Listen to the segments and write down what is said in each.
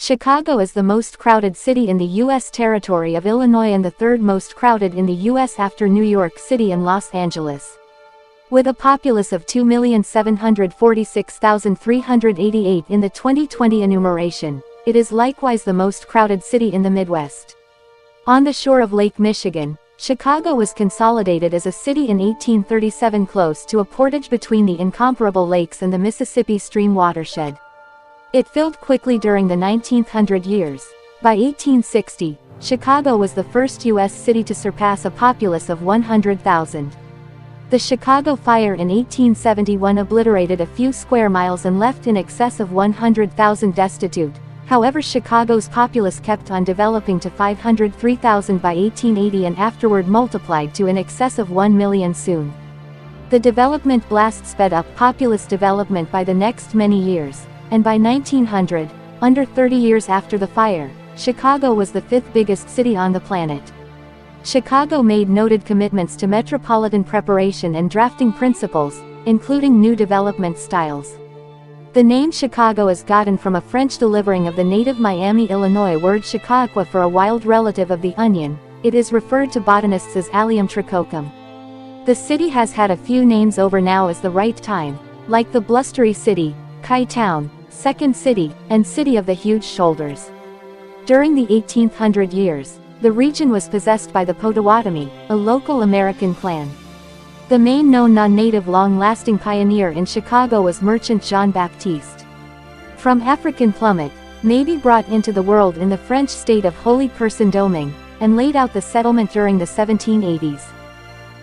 Chicago is the most crowded city in the U.S. territory of Illinois and the third most crowded in the U.S. after New York City and Los Angeles. With a populace of 2,746,388 in the 2020 enumeration, it is likewise the most crowded city in the Midwest. On the shore of Lake Michigan, Chicago was consolidated as a city in 1837 close to a portage between the incomparable lakes and the Mississippi Stream watershed. It filled quickly during the 1900 years. By 1860, Chicago was the first U.S. city to surpass a populace of 100,000. The Chicago Fire in 1871 obliterated a few square miles and left in excess of 100,000 destitute. However, Chicago's populace kept on developing to 503,000 by 1880 and afterward multiplied to in excess of 1 million soon. The development blast sped up populous development by the next many years, and by 1900, under 30 years after the fire, Chicago was the fifth biggest city on the planet. Chicago made noted commitments to metropolitan preparation and drafting principles, including new development styles. The name Chicago is gotten from a French delivering of the native Miami, Illinois word Chicaaqua for a wild relative of the onion. It is referred to botanists as Allium trichocum. The city has had a few names over now as the right time, like the Blustery City, Kai Town, Second City, and City of the Huge Shoulders. During the 1800 years, the region was possessed by the Potawatomi, a local American clan. The main known non-native long-lasting pioneer in Chicago was merchant Jean-Baptiste. From African plummet, maybe brought into the world in the French state of Holy Person-Domingue, and laid out the settlement during the 1780s.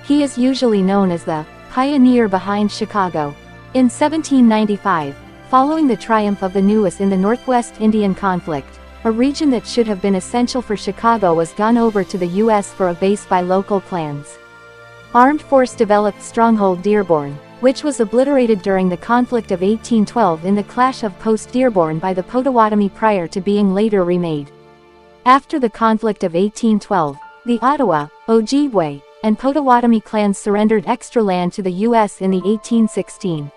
He is usually known as the pioneer behind Chicago. In 1795, following the triumph of the Nuus in the Northwest Indian conflict, a region that should have been essential for Chicago was gone over to the U.S. for a base by local clans. Armed force developed stronghold Dearborn, which was obliterated during the conflict of 1812 in the clash of Post Dearborn by the Potawatomi prior to being later remade. After the conflict of 1812, the Ottawa, Ojibwe, and Potawatomi clans surrendered extra land to the U.S. in the 1816.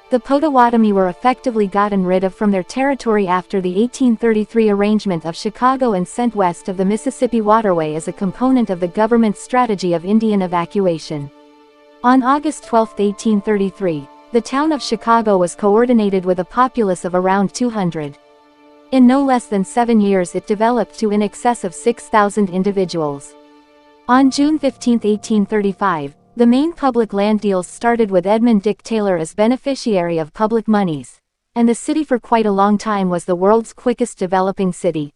The Potawatomi were effectively gotten rid of from their territory after the 1833 arrangement of Chicago and sent west of the Mississippi Waterway as a component of the government's strategy of Indian evacuation. On August 12, 1833, the town of Chicago was coordinated with a populace of around 200. In no less than 7 years it developed to in excess of 6,000 individuals. On June 15, 1835, the main public land deals started with Edmund Dick Taylor as beneficiary of public monies, and the city for quite a long time was the world's quickest developing city.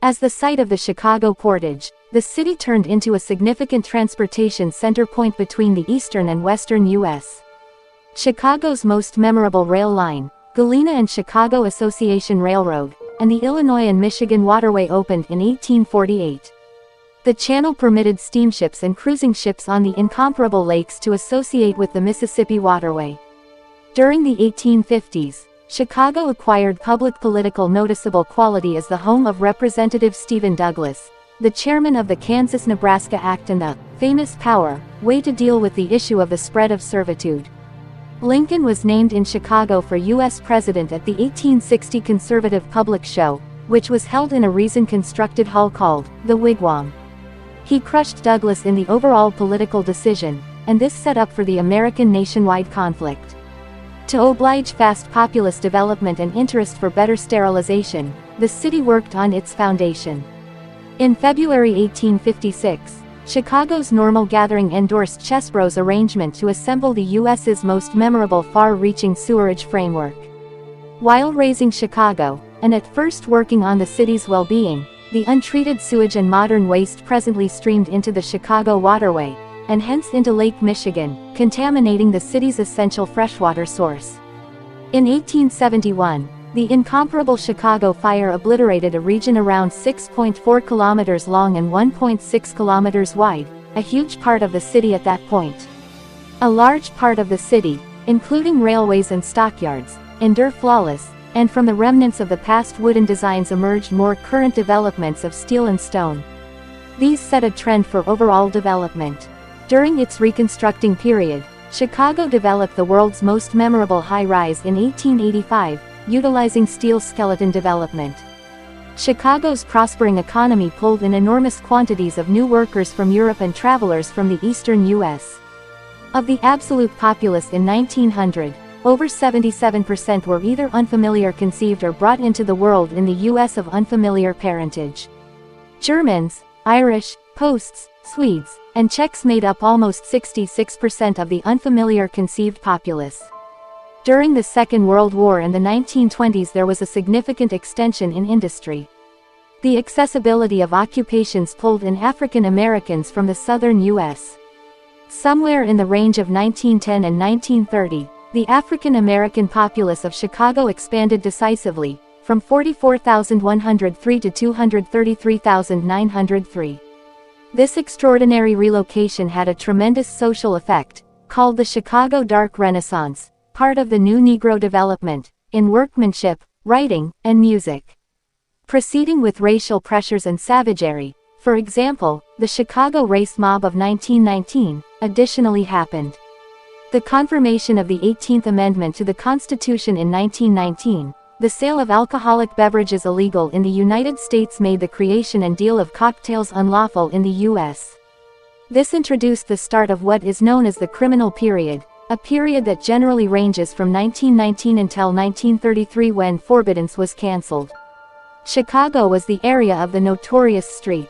As the site of the Chicago Portage, the city turned into a significant transportation center point between the eastern and western U.S. Chicago's most memorable rail line, Galena and Chicago Association Railroad, and the Illinois and Michigan Waterway opened in 1848. The channel permitted steamships and cruising ships on the incomparable lakes to associate with the Mississippi Waterway. During the 1850s, Chicago acquired public political noticeable quality as the home of Representative Stephen Douglas, the chairman of the Kansas-Nebraska Act and the famous Power way to deal with the issue of the spread of servitude. Lincoln was named in Chicago for U.S. President at the 1860 Conservative Public Show, which was held in a resin-constructed hall called the Wigwam. He crushed Douglas in the overall political decision, and this set up for the American nationwide conflict. To oblige fast populous development and interest for better sterilization, the city worked on its foundation. In February 1856, Chicago's Normal Gathering endorsed Chesebro's arrangement to assemble the U.S.'s most memorable far-reaching sewerage framework. While raising Chicago, and at first working on the city's well-being, the untreated sewage and modern waste presently streamed into the Chicago Waterway, and hence into Lake Michigan, contaminating the city's essential freshwater source. In 1871, the incomparable Chicago Fire obliterated a region around 6.4 kilometers long and 1.6 kilometers wide, a huge part of the city at that point. A large part of the city, including railways and stockyards, endure flawless, and from the remnants of the past wooden designs emerged more current developments of steel and stone. These set a trend for overall development. During its reconstructing period, Chicago developed the world's most memorable high-rise in 1885, utilizing steel skeleton development. Chicago's prospering economy pulled in enormous quantities of new workers from Europe and travelers from the eastern U.S. Of the absolute populace in 1900, over 77% were either unfamiliar conceived or brought into the world in the U.S. of unfamiliar parentage. Germans, Irish, Posts, Swedes, and Czechs made up almost 66% of the unfamiliar conceived populace. During the Second World War and the 1920s there was a significant extension in industry. The accessibility of occupations pulled in African Americans from the southern U.S. Somewhere in the range of 1910 and 1930, the African American populace of Chicago expanded decisively, from 44,103 to 233,903. This extraordinary relocation had a tremendous social effect, called the Chicago Dark Renaissance, part of the new Negro development, in workmanship, writing, and music. Proceeding with racial pressures and savagery, for example, the Chicago race mob of 1919, additionally happened. The confirmation of the 18th Amendment to the Constitution in 1919, the sale of alcoholic beverages illegal in the United States made the creation and deal of cocktails unlawful in the U.S. This introduced the start of what is known as the criminal period, a period that generally ranges from 1919 until 1933 when forbiddance was cancelled. Chicago was the area of the notorious Street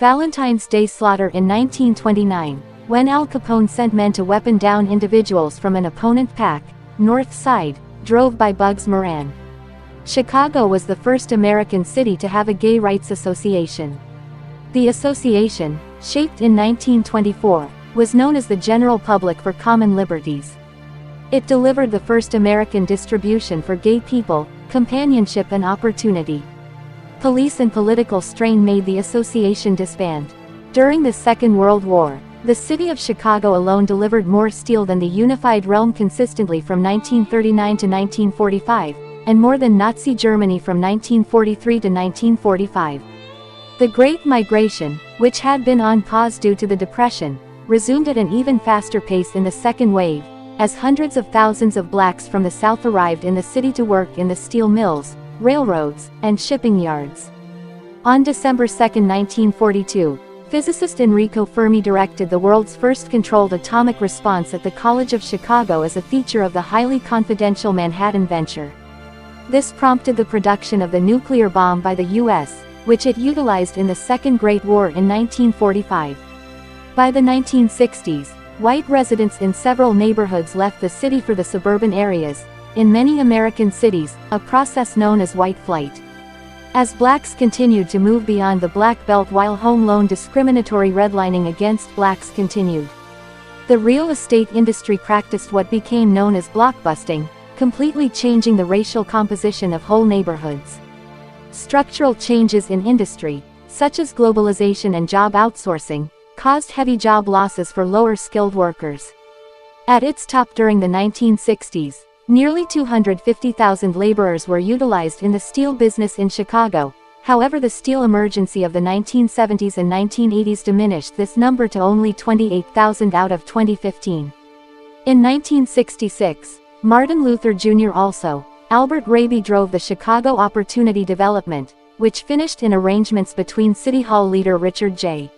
Valentine's Day slaughter in 1929, when Al Capone sent men to weapon down individuals from an opponent pack, North Side, drove by Bugs Moran. Chicago was the first American city to have a gay rights association. The association, shaped in 1924, was known as the General Public for Common Liberties. It delivered the first American distribution for gay people, companionship and opportunity. Police and political strain made the association disband. During the Second World War, the city of Chicago alone delivered more steel than the Unified Realm consistently from 1939 to 1945, and more than Nazi Germany from 1943 to 1945. The Great Migration, which had been on pause due to the Depression, resumed at an even faster pace in the second wave, as hundreds of thousands of blacks from the South arrived in the city to work in the steel mills, railroads, and shipping yards. On December 2, 1942, physicist Enrico Fermi directed the world's first controlled atomic response at the College of Chicago as a feature of the highly confidential Manhattan Venture. This prompted the production of the nuclear bomb by the U.S., which it utilized in the Second Great War in 1945. By the 1960s, white residents in several neighborhoods left the city for the suburban areas, in many American cities, a process known as white flight. As blacks continued to move beyond the Black Belt while home loan discriminatory redlining against blacks continued. The real estate industry practiced what became known as blockbusting, completely changing the racial composition of whole neighborhoods. Structural changes in industry, such as globalization and job outsourcing, caused heavy job losses for lower-skilled workers. At its top during the 1960s, nearly 250,000 laborers were utilized in the steel business in Chicago. However, the steel emergency of the 1970s and 1980s diminished this number to only 28,000 out of 2015. In 1966, Martin Luther Jr. also, Albert Raby drove the Chicago Opportunity Development, which finished in arrangements between City Hall leader Richard J.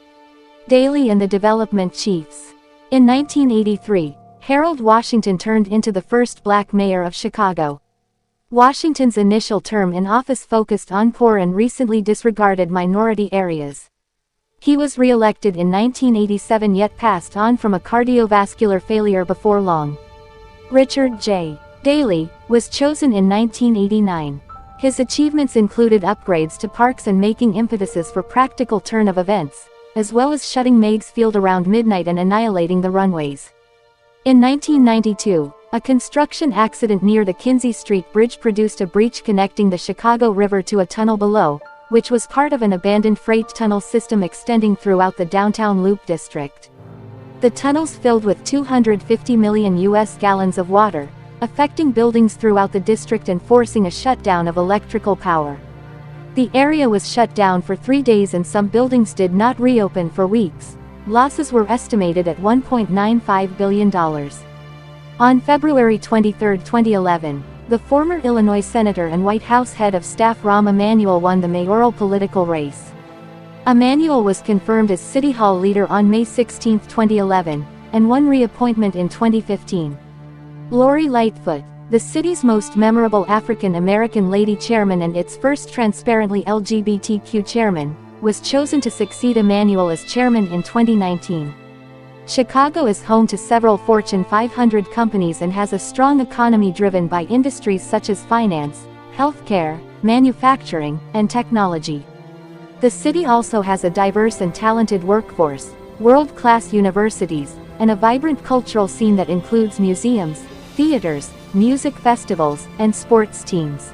Daley and the development chiefs. In 1983, Harold Washington turned into the first black mayor of Chicago. Washington's initial term in office focused on poor and recently disregarded minority areas. He was re-elected in 1987 yet passed on from a cardiovascular failure before long. Richard J. Daley was chosen in 1989. His achievements included upgrades to parks and making impetuses for practical turn of events, as well as shutting Meigs Field around midnight and annihilating the runways. In 1992, a construction accident near the Kinzie Street Bridge produced a breach connecting the Chicago River to a tunnel below, which was part of an abandoned freight tunnel system extending throughout the downtown Loop District. The tunnels filled with 250 million U.S. gallons of water, affecting buildings throughout the district and forcing a shutdown of electrical power. The area was shut down for 3 days and some buildings did not reopen for weeks. Losses were estimated at $1.95 billion. On February 23, 2011, The former Illinois Senator and White House head of staff Rahm Emanuel won the mayoral political race. Emanuel was confirmed as City Hall leader on May 16, 2011, and won reappointment in 2015. Lori Lightfoot, the city's most memorable African American lady chairman and its first transparently LGBTQ chairman, was chosen to succeed Emanuel as chairman in 2019. Chicago is home to several Fortune 500 companies and has a strong economy driven by industries such as finance, healthcare, manufacturing, and technology. The city also has a diverse and talented workforce, world-class universities, and a vibrant cultural scene that includes museums, theaters, music festivals, and sports teams.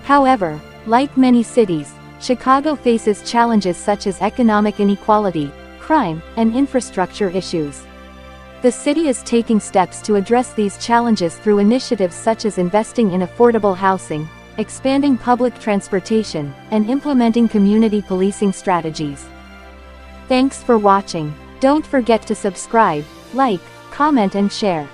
However, like many cities, Chicago faces challenges such as economic inequality, crime, and infrastructure issues. The city is taking steps to address these challenges through initiatives such as investing in affordable housing, expanding public transportation, and implementing community policing strategies. Thanks for watching. Don't forget to subscribe, like, comment and share.